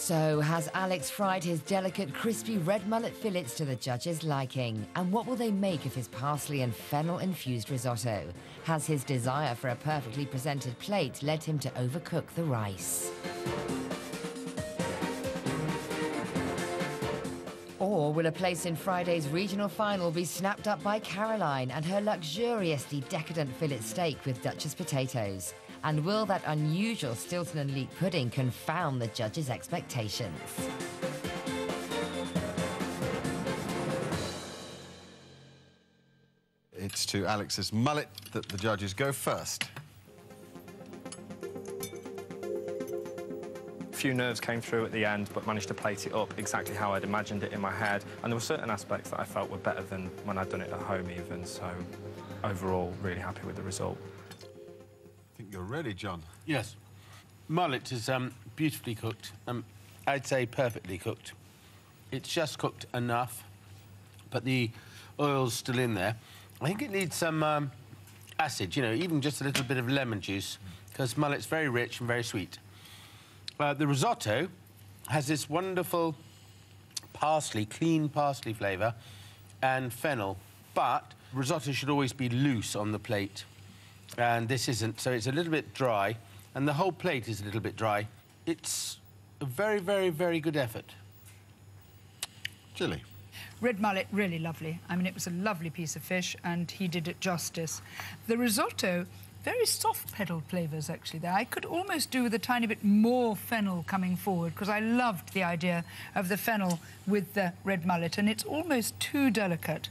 So, has Alex fried his delicate, crispy red mullet fillets to the judges' liking? And what will they make of his parsley and fennel-infused risotto? Has his desire for a perfectly presented plate led him to overcook the rice? Or will a place in Friday's regional final be snapped up by Caroline and her luxuriously decadent fillet steak with Duchess potatoes? And will that unusual Stilton and leek pudding confound the judges' expectations? It's to Alex's mullet that the judges go first. A few nerves came through at the end, but managed to plate it up exactly how I'd imagined it in my head. And there were certain aspects that I felt were better than when I'd done it at home even, so overall, really happy with the result. I think you're ready, John. Yes. Mullet is beautifully cooked. I'd say perfectly cooked. It's just cooked enough, but the oil's still in there. I think it needs some acid, you know, even just a little bit of lemon juice, because mullet's very rich and very sweet. The risotto has this wonderful parsley, clean parsley flavour and fennel, but risotto should always be loose on the plate. And this isn't, so it's a little bit dry, and the whole plate is a little bit dry. It's a very, very, very good effort. Gilly. Red mullet, really lovely. I mean, it was a lovely piece of fish, and he did it justice. The risotto, very soft pedal flavours, actually, there. I could almost do with a tiny bit more fennel coming forward, because I loved the idea of the fennel with the red mullet, and it's almost too delicate.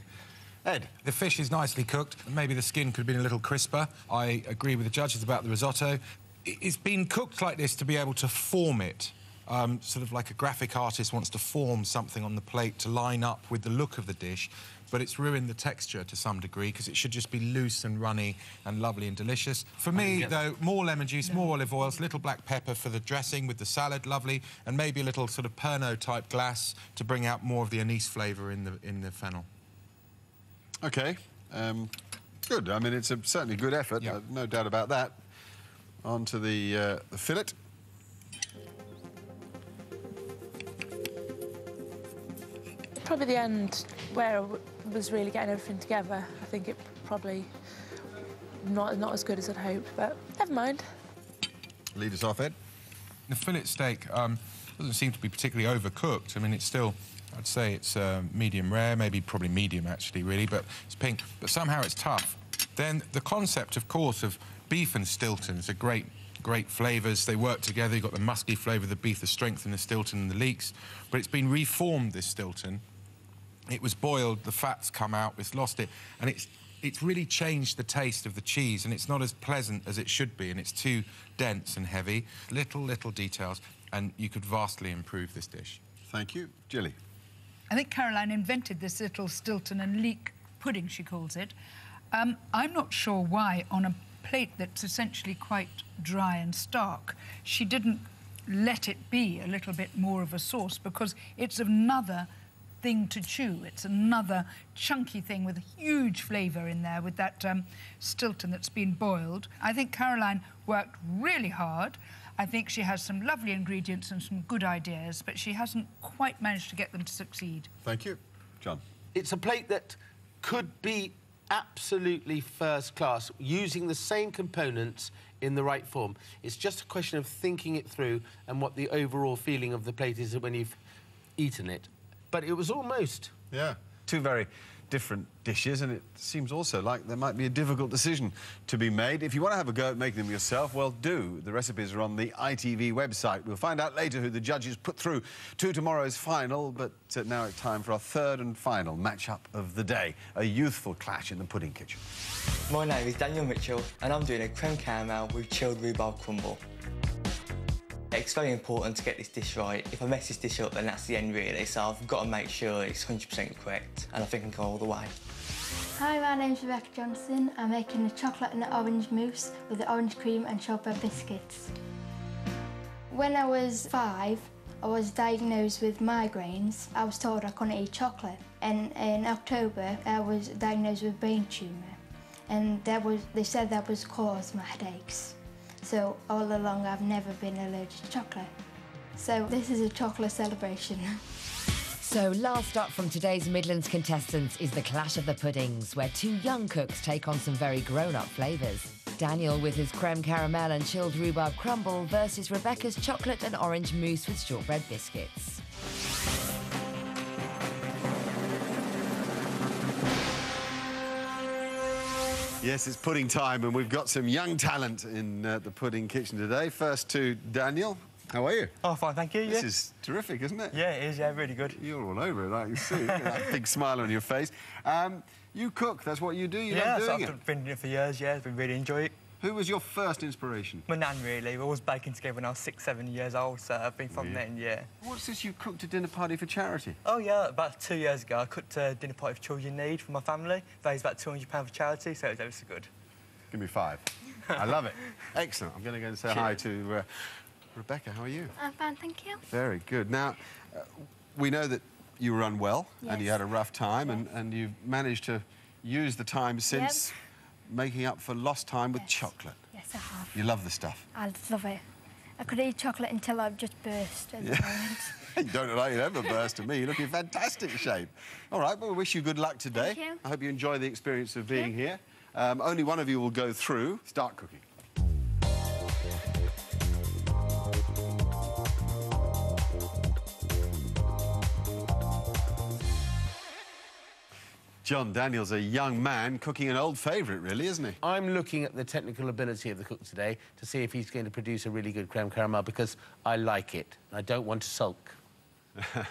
Ed. The fish is nicely cooked. Maybe the skin could have been a little crisper. I agree with the judges about the risotto. It's been cooked like this to be able to form it. Sort of like a graphic artist wants to form something on the plate to line up with the look of the dish, but it's ruined the texture to some degree because it should just be loose and runny and lovely and delicious. For me, though, more lemon juice, more olive oil, little black pepper for the dressing with the salad, lovely, and maybe a little sort of Pernod-type glass to bring out more of the anise flavour in the fennel. OK. Good. I mean, it's certainly a good effort, no doubt about that. On to the fillet. Probably the end where I was really getting everything together. I think it probably not as good as I'd hoped, but never mind. Lead us off, Ed. The fillet steak doesn't seem to be particularly overcooked. I mean, it's still, I'd say it's medium rare, probably medium, actually, really, but it's pink. But somehow it's tough. Then the concept, of course, of beef and Stilton is a great flavours. They work together. You've got the musky flavour of the beef, the strength in the Stilton and the leeks. But it's been reformed, this Stilton. It was boiled, the fat's come out, it's lost it, and it's really changed the taste of the cheese, and it's not as pleasant as it should be, and it's too dense and heavy. Little details, and you could vastly improve this dish. Thank you. Gilly. I think Caroline invented this little Stilton and leek pudding, she calls it. I'm not sure why, on a plate that's essentially quite dry and stark, she didn't let it be a little bit more of a sauce, because it's another thing to chew. It's another chunky thing with a huge flavour in there with that Stilton that's been boiled. I think Caroline worked really hard. I think she has some lovely ingredients and some good ideas, but she hasn't quite managed to get them to succeed. Thank you. John. It's a plate that could be absolutely first class, using the same components in the right form. It's just a question of thinking it through and what the overall feeling of the plate is when you've eaten it. But it was almost. Yeah. Two very different dishes, and it seems also like there might be a difficult decision to be made. If you want to have a go at making them yourself, well, do. The recipes are on the ITV website. We'll find out later who the judges put through to tomorrow's final, but now it's time for our third and final match-up of the day, a youthful clash in the pudding kitchen. My name is Daniel Mitchell, and I'm doing a creme caramel with chilled rhubarb crumble. It's very important to get this dish right. If I mess this dish up, then that's the end, really. So I've got to make sure it's 100% correct, and I think I can go all the way. Hi, my name's Rebecca Johnson. I'm making a chocolate and orange mousse with the orange cream and shortbread biscuits. When I was 5, I was diagnosed with migraines. I was told I couldn't eat chocolate, and in October I was diagnosed with brain tumour, and they said that was caused my headaches. So all along I've never been allergic to chocolate. So this is a chocolate celebration. So last up from today's Midlands contestants is the clash of the puddings, where two young cooks take on some very grown-up flavours. Daniel with his creme caramel and chilled rhubarb crumble versus Rebecca's chocolate and orange mousse with shortbread biscuits. Yes, it's pudding time, and we've got some young talent in the pudding kitchen today. First to Daniel. How are you? Oh, fine, thank you. This is terrific, isn't it? Yeah, it is, yeah, really good. You're all over it, I can see. Look at that big smile on your face. You cook, that's what you do? You love doing it? I've been doing it for years, yeah, I really enjoy it. Who was your first inspiration? My nan, really. We was baking together when I was 6, 7 years old, so I've been from then, yeah. What's this you cooked a dinner party for charity? Oh, yeah, about 2 years ago, I cooked a dinner party for children in need for my family. Raised about £200 for charity, so it was ever so good. Give me 5. I love it. Excellent. I'm going to go and say hi to Rebecca. How are you? I'm fine, thank you. Very good. Now, we know that you were unwell and you had a rough time, and you've managed to use the time since making up for lost time with chocolate. Yes, I have. You love the stuff? I love it. I could eat chocolate until I've just burst at the moment. You don't look like you'd ever burst to me. You look in fantastic shape. All right, well, we wish you good luck today. Thank you. I hope you enjoy the experience of being here. Only one of you will go through. Start cooking. John, Daniel's a young man cooking an old favourite, really, isn't he? I'm looking at the technical ability of the cook today to see if he's going to produce a really good creme caramel, because I like it. I don't want to sulk.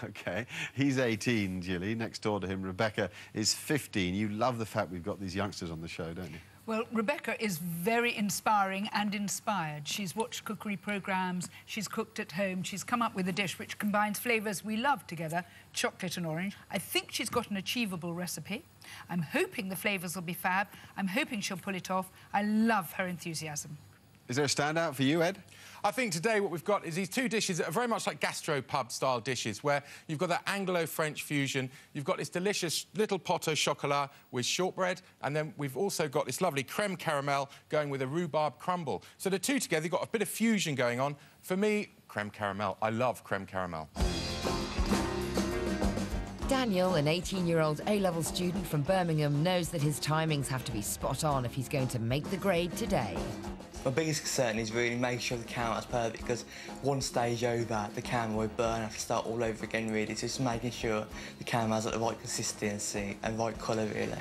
OK. He's 18, Gilly. Next door to him, Rebecca is 15. You love the fact we've got these youngsters on the show, don't you? Well, Rebecca is very inspiring and inspired. She's watched cookery programmes, she's cooked at home, she's come up with a dish which combines flavours we love together, chocolate and orange. I think she's got an achievable recipe. I'm hoping the flavours will be fab. I'm hoping she'll pull it off. I love her enthusiasm. Is there a standout for you, Ed? I think today what we've got is these two dishes that are very much like gastropub-style dishes, where you've got that Anglo-French fusion, you've got this delicious little pot au chocolat with shortbread, and then we've also got this lovely creme caramel going with a rhubarb crumble. So the two together, you've got a bit of fusion going on. For me, creme caramel. I love creme caramel. Daniel, an 18-year-old A-level student from Birmingham, knows that his timings have to be spot on if he's going to make the grade today. My biggest concern is really making sure the caramel's perfect, because one stage over, the caramel will burn. I have to start all over again, really. It's just making sure the caramel's at the right consistency and right colour, really.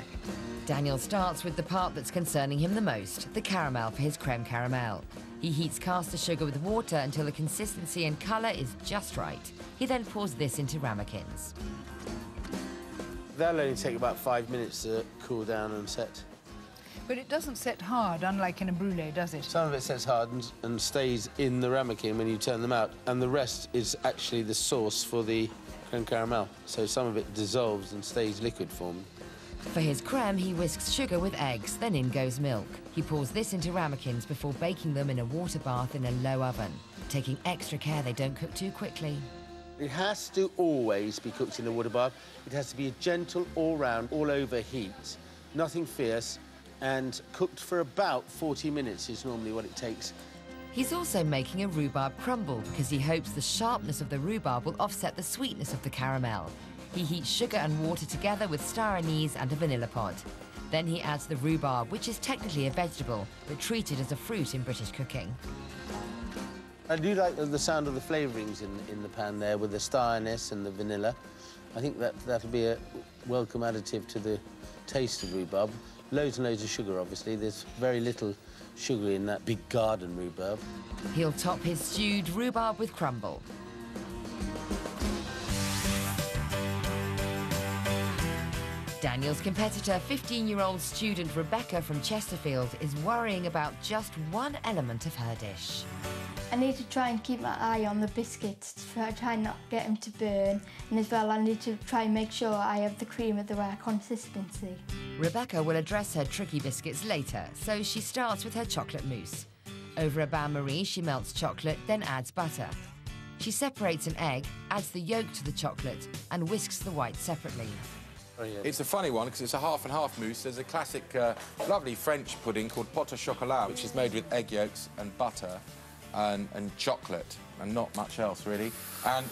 Daniel starts with the part that's concerning him the most, the caramel for his creme caramel. He heats caster sugar with water until the consistency and colour is just right. He then pours this into ramekins. That'll only take about 5 minutes to cool down and set. But it doesn't set hard, unlike in a brulee, does it? Some of it sets hard and stays in the ramekin when you turn them out, and the rest is actually the sauce for the creme caramel. So some of it dissolves and stays liquid form. For his creme, he whisks sugar with eggs, then in goes milk. He pours this into ramekins before baking them in a water bath in a low oven, taking extra care they don't cook too quickly. It has to always be cooked in a water bath. It has to be a gentle, all-round, all-over heat, nothing fierce, and cooked for about 40 minutes is normally what it takes. He's also making a rhubarb crumble because he hopes the sharpness of the rhubarb will offset the sweetness of the caramel. He heats sugar and water together with star anise and a vanilla pod. Then he adds the rhubarb, which is technically a vegetable, but treated as a fruit in British cooking. I do like the sound of the flavourings in the pan there, with the star anise and the vanilla. I think that'll be a welcome additive to the taste of rhubarb. Loads and loads of sugar, obviously. There's very little sugar in that big garden rhubarb. He'll top his stewed rhubarb with crumble. Daniel's competitor, 15-year-old student Rebecca from Chesterfield, is worrying about just one element of her dish. I need to try and keep my eye on the biscuits to try not get them to burn, and as well I need to try and make sure I have the cream at the right consistency. Rebecca will address her tricky biscuits later, so she starts with her chocolate mousse. Over a bain-marie, she melts chocolate, then adds butter. She separates an egg, adds the yolk to the chocolate, and whisks the whites separately. Oh, yeah. It's a funny one because it's a half and half mousse. There's a classic, lovely French pudding called pot au chocolat, which is made with egg yolks and butter. and chocolate, and not much else, really. And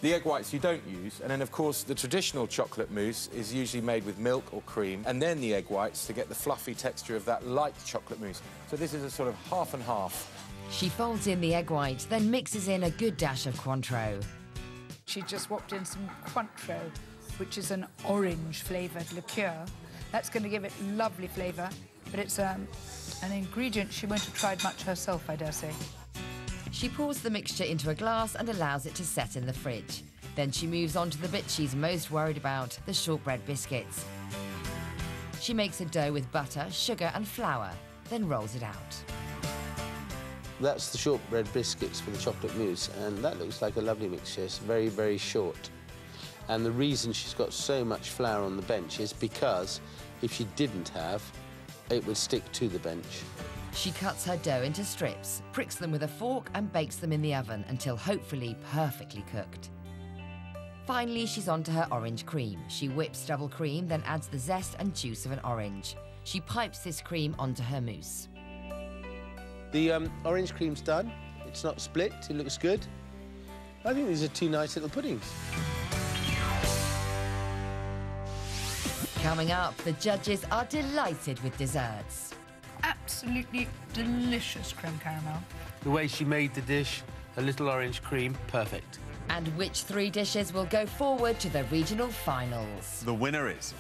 the egg whites you don't use, and then, of course, the traditional chocolate mousse is usually made with milk or cream, and then the egg whites to get the fluffy texture of that light chocolate mousse. So this is a sort of half and half. She folds in the egg white, then mixes in a good dash of Cointreau. She just swapped in some Cointreau, which is an orange-flavoured liqueur. That's going to give it lovely flavour, but it's an ingredient she won't have tried much herself, I dare say. She pours the mixture into a glass and allows it to set in the fridge. Then she moves on to the bit she's most worried about, the shortbread biscuits. She makes a dough with butter, sugar and flour, then rolls it out. That's the shortbread biscuits for the chocolate mousse, and that looks like a lovely mixture. It's very, very short. And the reason she's got so much flour on the bench is because if she didn't have, it would stick to the bench. She cuts her dough into strips, pricks them with a fork and bakes them in the oven until hopefully perfectly cooked. Finally, she's on to her orange cream. She whips double cream, then adds the zest and juice of an orange. She pipes this cream onto her mousse. The orange cream's done. It's not split, it looks good. I think these are two nice little puddings. Coming up, the judges are delighted with desserts. Absolutely delicious creme caramel. The way she made the dish, a little orange cream, perfect. And which 3 dishes will go forward to the regional finals? The winner is...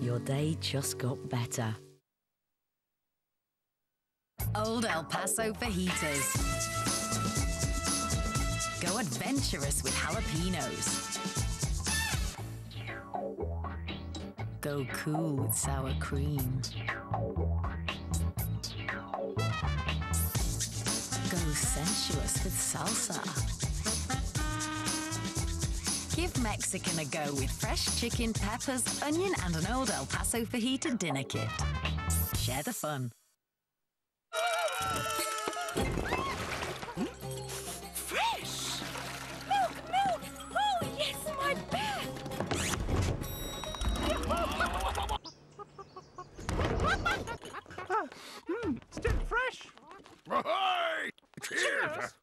Your day just got better. Old El Paso fajitas. Go adventurous with jalapenos. Go cool with sour cream. Go sensuous with salsa. Give Mexican a go with fresh chicken, peppers, onion, and an Old El Paso fajita dinner kit. Share the fun. Fresh! Milk, milk! Oh, yes, my bed! Still fresh! Ahoy! Cheers!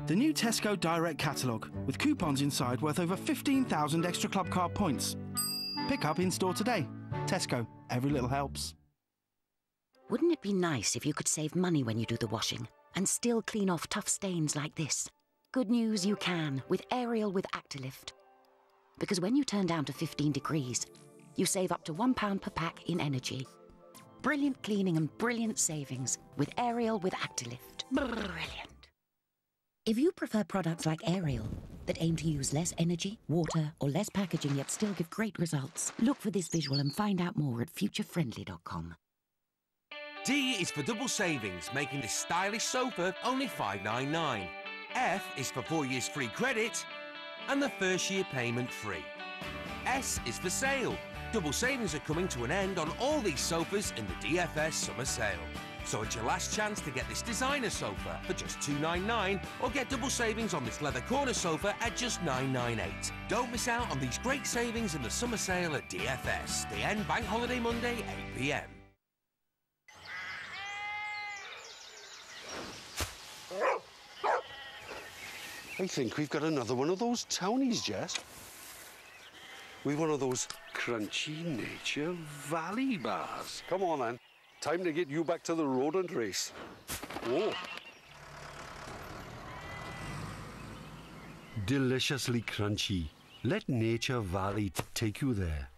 The new Tesco Direct Catalogue, with coupons inside worth over 15,000 extra Club Card points. Pick up in-store today. Tesco, every little helps. Wouldn't it be nice if you could save money when you do the washing and still clean off tough stains like this? Good news, you can with Ariel with Actilift. Because when you turn down to 15 degrees, you save up to £1 per pack in energy. Brilliant cleaning and brilliant savings with Ariel with Actilift. Brilliant. If you prefer products like Ariel that aim to use less energy, water, or less packaging yet still give great results, look for this visual and find out more at futurefriendly.com. D is for double savings, making this stylish sofa only $5.99. F is for 4 years free credit and the first year payment free. S is for sale. Double savings are coming to an end on all these sofas in the DFS summer sale. So it's your last chance to get this designer sofa for just $2.99 or get double savings on this leather corner sofa at just $9.98. Don't miss out on these great savings in the summer sale at DFS. They end Bank Holiday Monday, 8 p.m. I think we've got another one of those townies, Jess. We've one of those crunchy nature valley bars. Come on, then. Time to get you back to the rodent race. Whoa. Deliciously crunchy. Let Nature Valley take you there.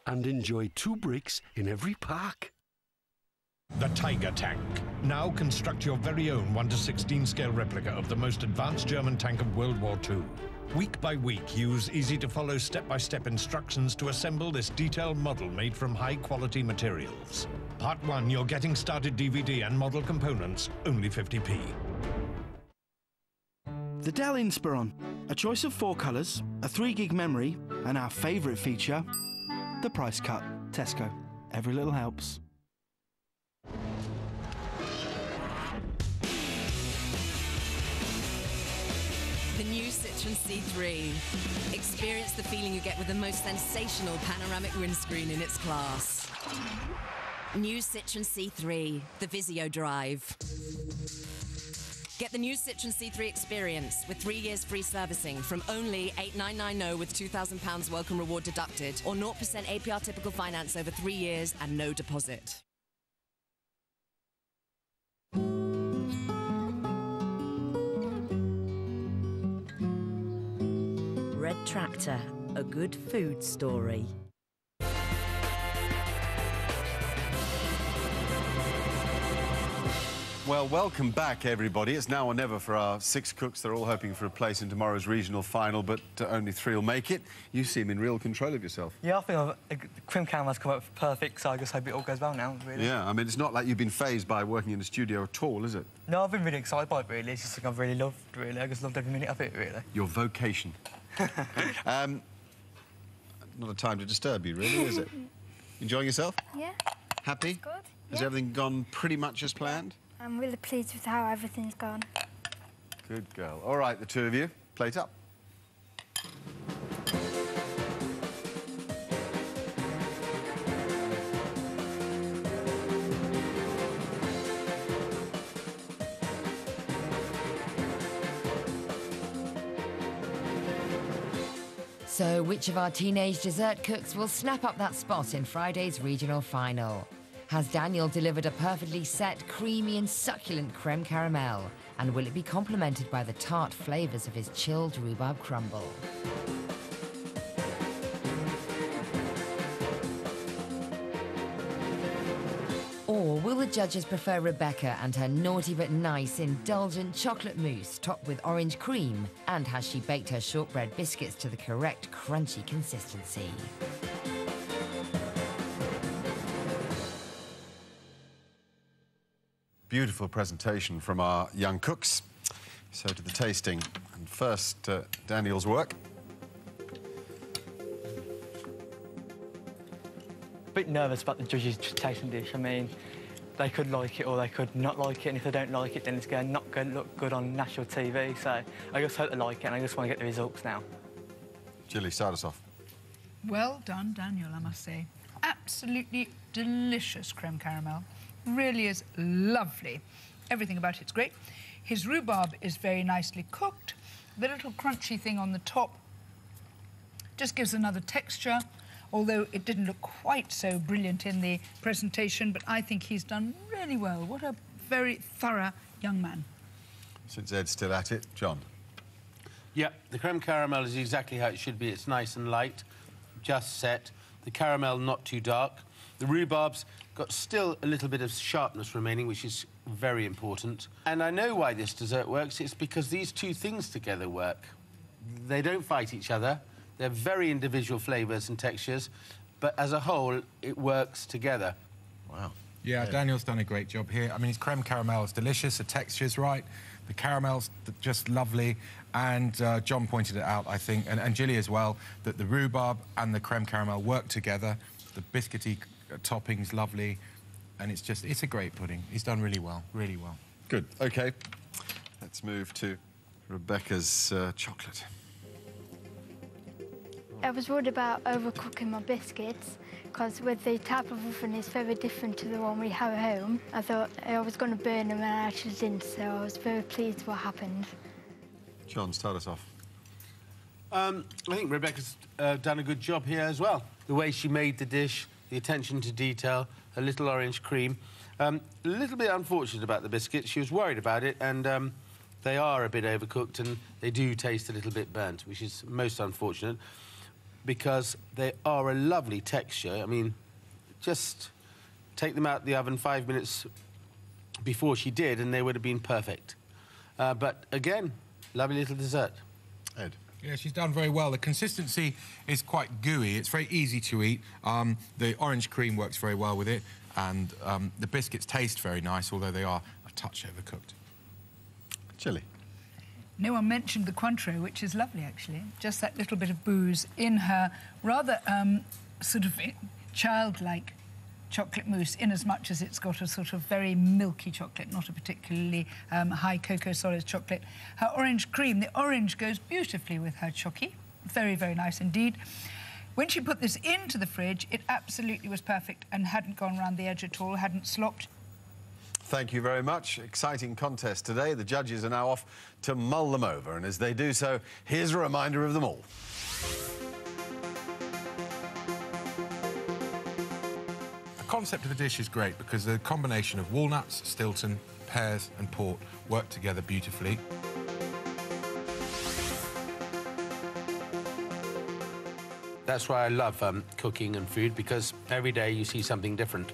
And enjoy 2 bricks in every pack. The Tiger Tank. Now construct your very own 1:16 scale replica of the most advanced German tank of World War II. Week by week, use easy-to-follow step-by-step instructions to assemble this detailed model made from high-quality materials. Part 1, your Getting Started DVD and model components, only 50p. The Dell Inspiron, a choice of 4 colours, a 3 gig memory, and our favourite feature, the price cut. Tesco, every little helps. new Citroen C3. Experience the feeling you get with the most sensational panoramic windscreen in its class. New Citroen C3, the Visio Drive. Get the new Citroen C3 experience with 3 years free servicing from only $8,990 with £2,000 welcome reward deducted, or 0% APR typical finance over 3 years and no deposit. Red Tractor, a good food story. Well, welcome back, everybody. It's now or never for our 6 cooks. They're all hoping for a place in tomorrow's regional final, but only 3 will make it. You seem in real control of yourself. Yeah, I think the cream caramel's come out perfect, so I just hope it all goes well now, really. Yeah, I mean, it's not like you've been fazed by working in the studio at all, is it? No, I've been really excited by it, really. It's just something I've really loved, really. I just loved every minute of it, really. Your vocation. Not a time to disturb you, really, is it? Enjoying yourself? Yeah. Happy? Good. Has everything gone pretty much as planned? I'm really pleased with how everything's gone. Good girl. All right, the 2 of you, plate up. So, which of our teenage dessert cooks will snap up that spot in Friday's regional final? Has Daniel delivered a perfectly set, creamy and succulent creme caramel? And will it be complemented by the tart flavours of his chilled rhubarb crumble? Or will the judges prefer Rebecca and her naughty but nice, indulgent chocolate mousse topped with orange cream? And has she baked her shortbread biscuits to the correct crunchy consistency? Beautiful presentation from our young cooks. So to the tasting. And first, Daniel's work. A bit nervous about the judges tasting dish. I mean, they could like it or they could not like it, and if they don't like it, then it's going not going to look good on national TV. So I just hope they like it, and I just want to get the results now. Gilly, start us off. Well done, Daniel, I must say. Absolutely delicious creme caramel. Really is lovely. Everything about it's great. His rhubarb is very nicely cooked. The little crunchy thing on the top just gives another texture, although it didn't look quite so brilliant in the presentation, but I think he's done really well. What a very thorough young man. Since Ed's still at it, John. Yeah, the creme caramel is exactly how it should be. It's nice and light, just set. The caramel not too dark. The rhubarb's got still a little bit of sharpness remaining, which is very important. And I know why this dessert works. It's because these 2 things together work. They don't fight each other. They're very individual flavours and textures, but as a whole, it works together. Wow. Yeah, Daniel's done a great job here. I mean, his creme caramel is delicious, the texture's right, the caramel's just lovely, and John pointed it out, I think, and Gilly as well, that the rhubarb and the creme caramel work together. The biscuity topping's lovely, and it's a great pudding. He's done really well, really well. Good. OK. Let's move to Rebecca's chocolate. I was worried about overcooking my biscuits because with the type of oven it's very different to the one we have at home. I thought I was going to burn them and I actually didn't, so I was very pleased what happened. John, start us off. I think Rebecca's done a good job here as well. The way she made the dish, the attention to detail, a little orange cream. A little bit unfortunate about the biscuits. She was worried about it, and they are a bit overcooked and they do taste a little bit burnt, which is most unfortunate because they are a lovely texture. I mean, just take them out of the oven 5 minutes before she did and they would have been perfect. But again, lovely little dessert. Ed? Yeah, she's done very well. The consistency is quite gooey. It's very easy to eat. The orange cream works very well with it, and the biscuits taste very nice, although they are a touch overcooked. Chilli. No one mentioned the Cointreau, which is lovely, actually. Just that little bit of booze in her rather sort of childlike chocolate mousse, in as much as it's got a sort of very milky chocolate, not a particularly high cocoa solids chocolate. Her orange cream, the orange goes beautifully with her chocky. Very, very nice indeed. When she put this into the fridge, it absolutely was perfect and hadn't gone around the edge at all, hadn't slopped. Thank you very much. Exciting contest today. The judges are now off to mull them over, and as they do so, here's a reminder of them all. The concept of the dish is great because the combination of walnuts, Stilton, pears and port work together beautifully. That's why I love cooking and food, because every day you see something different.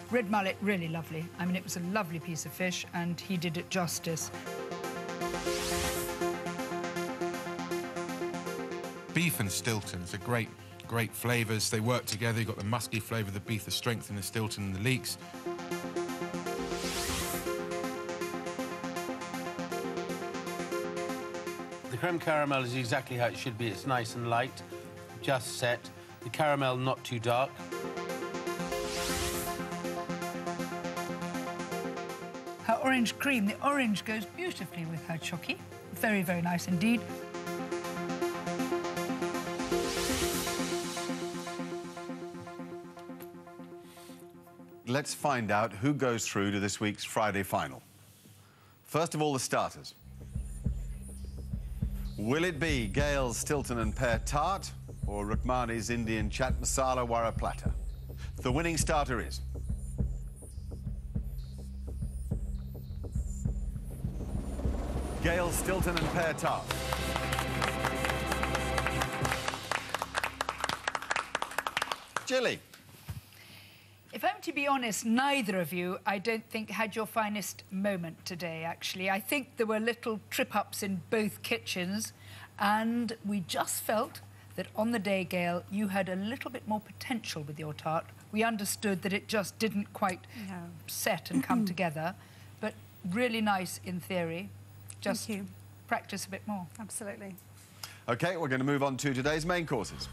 Red mullet, really lovely. I mean, it was a lovely piece of fish, and he did it justice. Beef and Stilton's are great flavours. They work together. You've got the musky flavour of the beef, the strength in the Stilton and the leeks. The creme caramel is exactly how it should be. It's nice and light, just set. The caramel not too dark. Her orange cream, the orange goes beautifully with her chocky. Very, very nice indeed. Let's find out who goes through to this week's Friday final. First of all, the starters. Will it be Gail's Stilton and Pear Tart or Rukmani's Indian Chat Masala Wara Platter? The winning starter is... Gail's Stilton and Pear Tart. Jilly. If I'm to be honest, neither of you, I don't think, had your finest moment today, actually. I think there were little trip-ups in both kitchens, and we just felt that on the day, Gail, you had a little bit more potential with your tart. We understood that it just didn't quite set and come together, but really nice in theory. Just practice a bit more. Absolutely. OK, we're going to move on to today's main courses.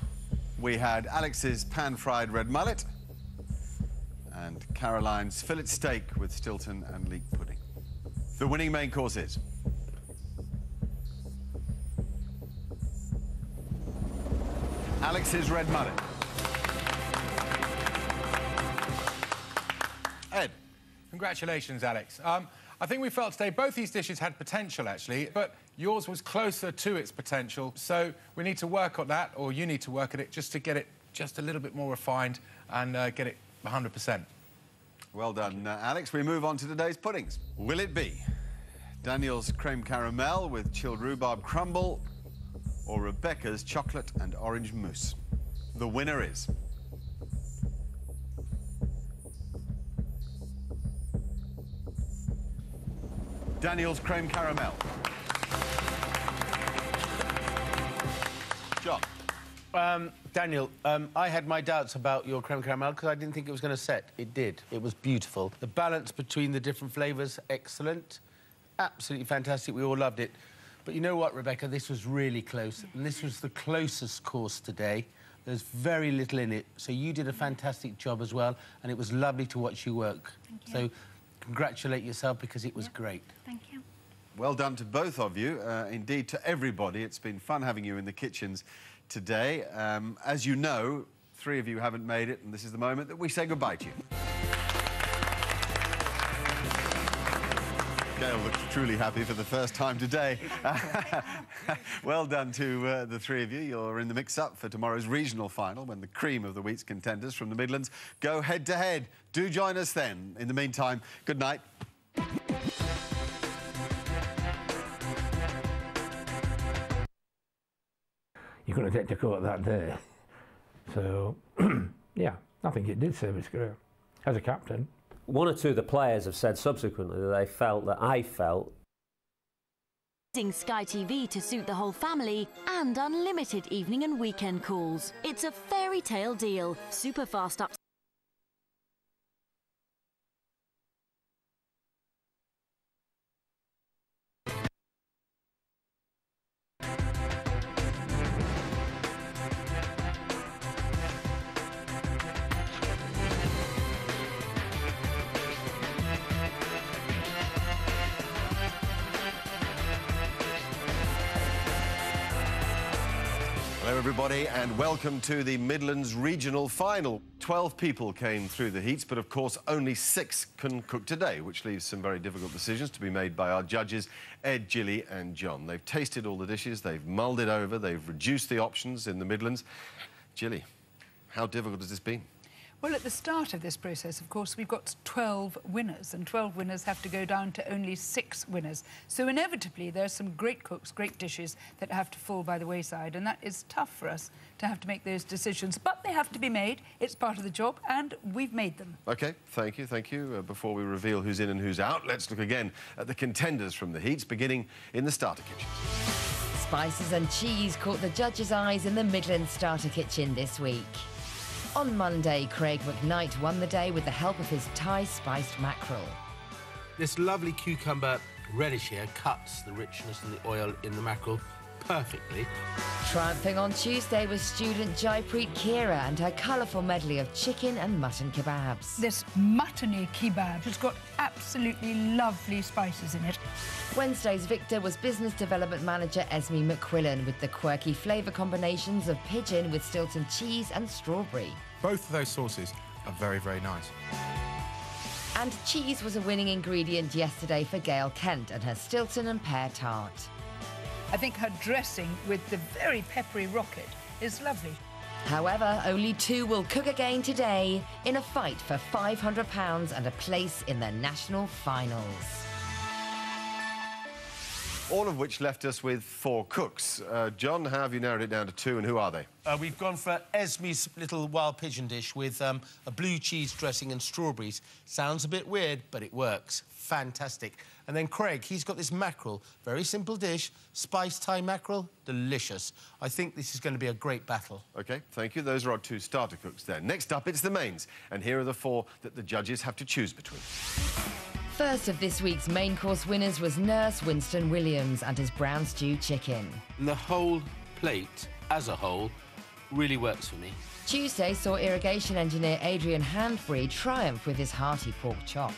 We had Alex's pan-fried red mullet and Caroline's fillet steak with Stilton and leek pudding. The winning main course is... Alex's red mullet. Ed. Congratulations, Alex. I think we felt today both these dishes had potential, actually, but yours was closer to its potential, so we need to work on that, or you need to work at it, just to get it just a little bit more refined and get it 100%. Well done, Alex. We move on to today's puddings. Will it be Daniel's creme caramel with chilled rhubarb crumble or Rebecca's chocolate and orange mousse? The winner is... Daniel's creme caramel. John. Daniel, I had my doubts about your creme caramel because I didn't think it was going to set. It did. It was beautiful. The balance between the different flavours, excellent. Absolutely fantastic. We all loved it. But you know what, Rebecca? This was really close. And this was the closest course today. There's very little in it. So you did a fantastic job as well. And it was lovely to watch you work. Thank you. So congratulate yourself because it was great. Thank you. Well done to both of you. Indeed, to everybody. It's been fun having you in the kitchens today. As you know, 3 of you haven't made it, and this is the moment that we say goodbye to you. Gail looks truly happy for the first time today. Well done to the 3 of you. You're in the mix-up for tomorrow's regional final when the cream of the week's contenders from the Midlands go head-to-head. Do join us then. In the meantime, good night. You couldn't take to court that day. So, yeah, I think it did save his career as a captain. One or two of the players have said subsequently that they felt that I felt. Sky TV to suit the whole family and unlimited evening and weekend calls. It's a fairy tale deal. Super fast up. everybody, and welcome to the Midlands Regional Final. 12 people came through the heats, but of course only 6 can cook today, which leaves some very difficult decisions to be made by our judges, Ed, Gilly and John. They've tasted all the dishes, they've mulled it over, they've reduced the options in the Midlands. Gilly, how difficult has this been? Well, at the start of this process, of course, we've got 12 winners, and 12 winners have to go down to only 6 winners. So inevitably, there's some great cooks, great dishes that have to fall by the wayside, and that is tough for us to have to make those decisions. But they have to be made. It's part of the job, and we've made them. OK, thank you, thank you. Before we reveal who's in and who's out, let's look again at the contenders from the heats, beginning in the starter kitchen. Spices and cheese caught the judges' eyes in the Midlands starter kitchen this week. On Monday, Craig McKnight won the day with the help of his Thai spiced mackerel. This lovely cucumber relish here cuts the richness and the oil in the mackerel perfectly. Triumphing on Tuesday was student Jaipreet Kira and her colourful medley of chicken and mutton kebabs. This muttony kebab has got absolutely lovely spices in it. Wednesday's victor was Business Development Manager Esme McQuillan with the quirky flavour combinations of pigeon with Stilton cheese and strawberry. Both of those sauces are very, very nice. And cheese was a winning ingredient yesterday for Gail Kent and her Stilton and pear tart. I think her dressing with the very peppery rocket is lovely. However, only 2 will cook again today in a fight for £500 and a place in the national finals. All of which left us with 4 cooks. John, how have you narrowed it down to 2, and who are they? We've gone for Esme's little wild pigeon dish with a blue cheese dressing and strawberries. Sounds a bit weird, but it works. Fantastic. And then Craig, he's got this mackerel. Very simple dish. Spiced Thai mackerel. Delicious. I think this is going to be a great battle. OK, thank you. Those are our 2 starter cooks there. Next up, it's the mains. And here are the 4 that the judges have to choose between. First of this week's main course winners was Nurse Winston Williams and his brown stew chicken. And the whole plate, as a whole, really works for me. Tuesday saw irrigation engineer Adrian Handfree triumph with his hearty pork chop.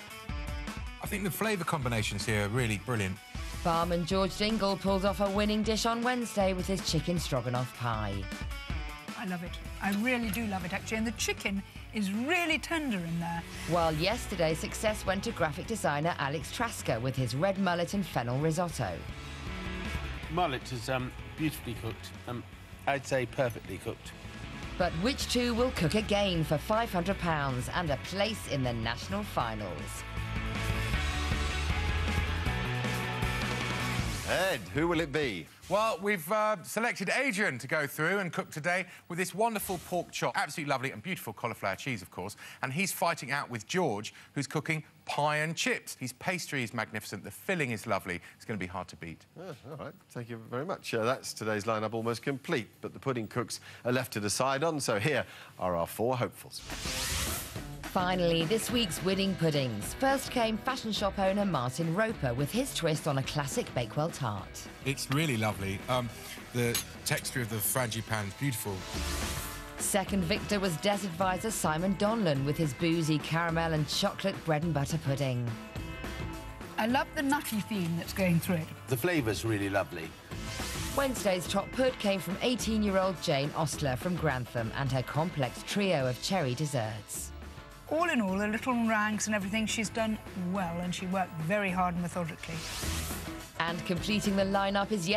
I think the flavour combinations here are really brilliant. Barman George Dingle pulled off a winning dish on Wednesday with his chicken stroganoff pie. I love it. I really do love it, actually, and the chicken is really tender in there. While yesterday, success went to graphic designer Alex Trasker with his red mullet and fennel risotto. Mullet is beautifully cooked. I'd say perfectly cooked. But which 2 will cook again for £500 and a place in the national finals? Ed, who will it be? Well, we've selected Adrian to go through and cook today with this wonderful pork chop. Absolutely lovely and beautiful cauliflower cheese, of course. And he's fighting out with George, who's cooking pie and chips. His pastry is magnificent. The filling is lovely. It's going to be hard to beat. All right, thank you very much. That's today's lineup almost complete, but the pudding cooks are left to decide on. So here are our 4 hopefuls. Finally, this week's winning puddings. First came fashion shop owner Martin Roper with his twist on a classic Bakewell tart. It's really lovely. The texture of the frangipane is beautiful. Second victor was Des advisor Simon Donlan with his boozy caramel and chocolate bread and butter pudding. I love the nutty theme that's going through it. The flavour's really lovely. Wednesday's top pud came from 18-year-old Jane Ostler from Grantham and her complex trio of cherry desserts. All in all, the little meringues and everything, she's done well, and she worked very hard and methodically. And completing the lineup is